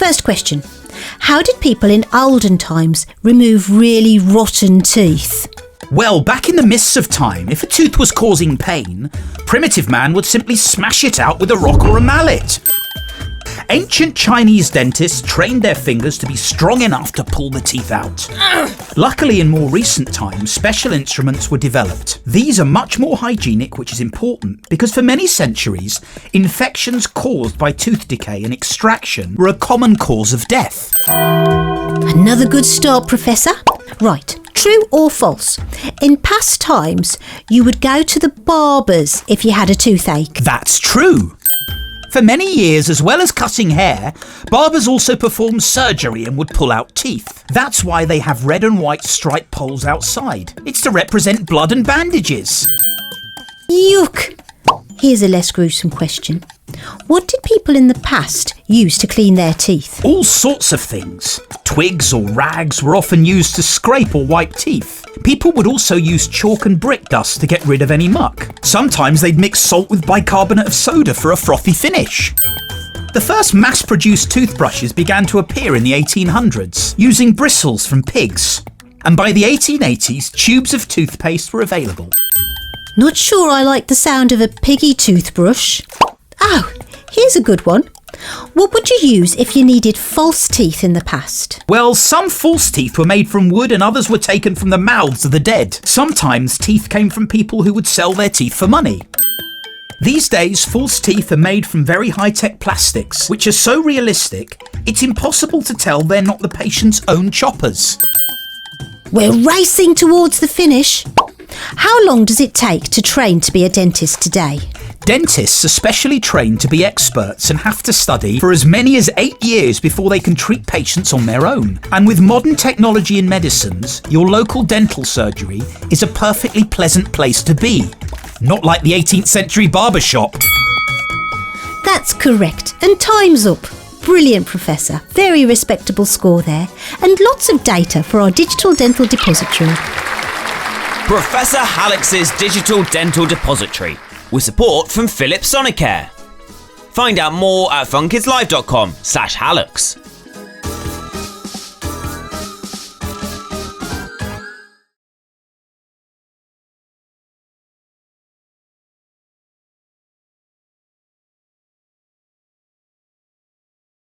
First question. How did people in olden times remove really rotten teeth? Well, back in the mists of time, if a tooth was causing pain, primitive man would simply smash it out with a rock or a mallet. Ancient Chinese dentists trained their fingers to be strong enough to pull the teeth out. Luckily, in more recent times, special instruments were developed. These are much more hygienic, which is important, because for many centuries, infections caused by tooth decay and extraction were a common cause of death. Another good start, Professor. Right, true or false? In past times, you would go to the barbers if you had a toothache. That's true. For many years, as well as cutting hair, barbers also performed surgery and would pull out teeth. That's why they have red and white striped poles outside. It's to represent blood and bandages. Yuck! Here's a less gruesome question. What did people in the past use to clean their teeth? All sorts of things. Twigs or rags were often used to scrape or wipe teeth. People would also use chalk and brick dust to get rid of any muck. Sometimes they'd mix salt with bicarbonate of soda for a frothy finish. The first mass-produced toothbrushes began to appear in the 1800s, using bristles from pigs. And by the 1880s, tubes of toothpaste were available. Not sure I like the sound of a piggy toothbrush. Oh, here's a good one. What would you use if you needed false teeth in the past? Well, some false teeth were made from wood and others were taken from the mouths of the dead. Sometimes teeth came from people who would sell their teeth for money. These days, false teeth are made from very high-tech plastics, which are so realistic, it's impossible to tell they're not the patient's own choppers. We're racing towards the finish. How long does it take to train to be a dentist today? Dentists are specially trained to be experts and have to study for as many as 8 years before they can treat patients on their own. And with modern technology in medicines, your local dental surgery is a perfectly pleasant place to be. Not like the 18th century barber shop. That's correct. And time's up. Brilliant, Professor. Very respectable score there. And lots of data for our digital dental depository. Professor Hallux's Digital Dental Depository, with support from Philips Sonicare. Find out more at funkidslive.com/Hallux.